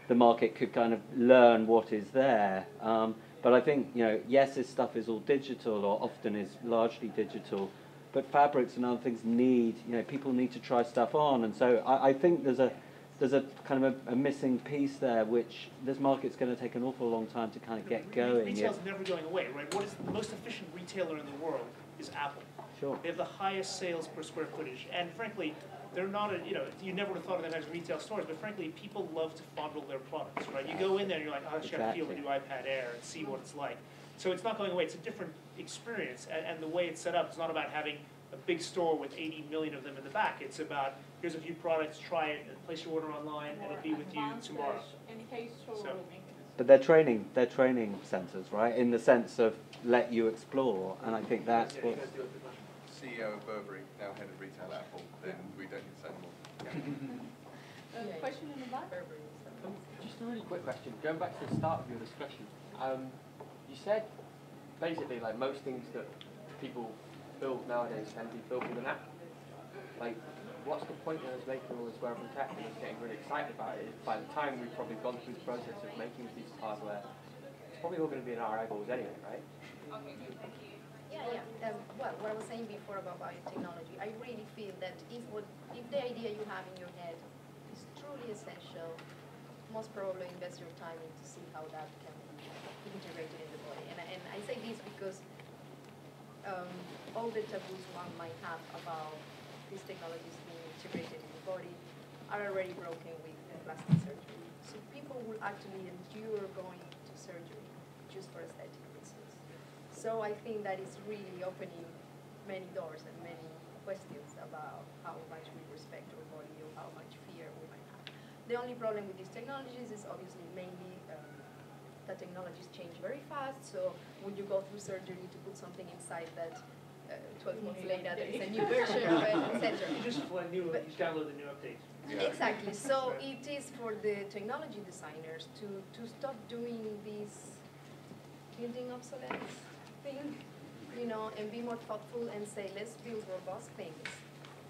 the market could kind of learn what is there. But I think, yes, this stuff is all digital, or often is largely digital, but fabrics and other things people need to try stuff on. And so I think there's a kind of a missing piece there, which this market's going to take an awful long time to kind of get going. Retail's never going away, right? What is the most efficient retailer in the world is Apple. Sure. They have the highest sales per square footage, and frankly, they're not you never would have thought of them as retail stores, but frankly, people love to fondle their products, right? You go in there and you're like, oh, I should feel the new iPad Air and see what it's like. So it's not going away. It's a different experience, and the way it's set up, it's not about having a big store with 80 million of them in the back. It's about, here's a few products, try it, and place your order online, and it'll be with you tomorrow. But they're training centres, right? In the sense of let you explore, and I think that's what. CEO of Burberry, now head of retail at Apple, then we don't need to say more. Question in the back? Just a really quick question. Going back to the start of your discussion, you said basically like most things that people build nowadays can be built with an app. Like what's the point of us making all this wearable tech and us getting really excited about it? By the time we've probably gone through the process of making this piece of hardware, it's probably all going to be in our eyeballs anyway, right? Yeah. Well, what I was saying before about biotechnology, I really feel that if the idea you have in your head is truly essential, most probably invest your time in to see how that can be integrated in the body. And I say this because all the taboos one might have about these technologies being integrated in the body are already broken with plastic surgery. So people will actually endure going to surgery just for aesthetic reasons. So I think that is really opening many doors and many questions about how much we respect our body or how much fear we might have. The only problem with these technologies is obviously mainly that technologies change very fast, so when you go through surgery to put something inside that 12 months later there is a new version of it, etc. You just you download the new update. Yeah. Exactly. So it is for the technology designers to stop doing this building obsolescence thing, you know, and be more thoughtful and say, let's build robust things,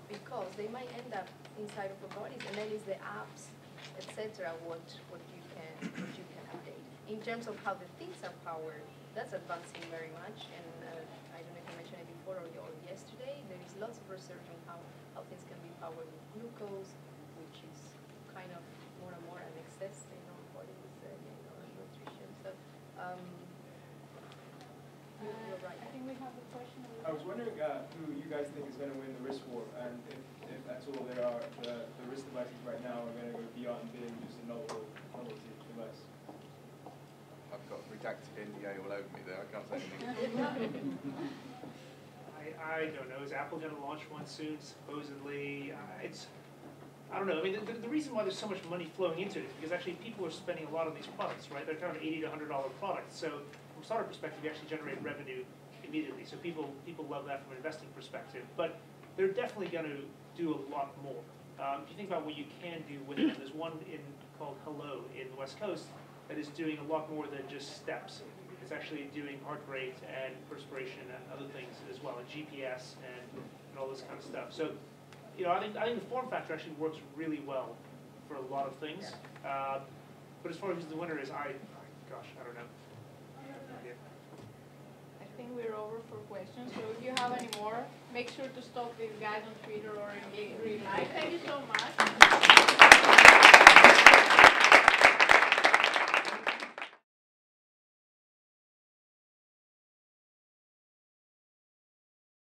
because they might end up inside of our bodies, and then it's the apps, etc. What you can update. In terms of how the things are powered, that's advancing very much, and I don't know if I mentioned it before or yesterday, there is lots of research on how things can be powered with glucose, which is kind of more and more an excess in our bodies, nutrition. So you're right. I think we have a question. I was wondering who you guys think is going to win the wrist war, and if at all there are the wrist devices right now are going to go beyond being just a novelty device. I've got redacted NDA all over me there. I can't say anything. I don't know. Is Apple going to launch one soon? Supposedly, I don't know. I mean, the reason why there's so much money flowing into it is because actually people are spending a lot on these products, right? They're kind of $80 to $100 products. So from a startup perspective, you actually generate revenue immediately. So people love that from an investing perspective. But they're definitely going to do a lot more. If you think about what you can do with them, there's one called Hello in the West Coast that is doing a lot more than just steps. It's actually doing heart rate and perspiration and other things as well, and GPS and all this kind of stuff. So, you know, I think the form factor actually works really well for a lot of things. But as far as the winner is, gosh, I don't know. I think we're over for questions, so if you have any more, make sure to stalk these guys on Twitter or in real life. Thank you so much.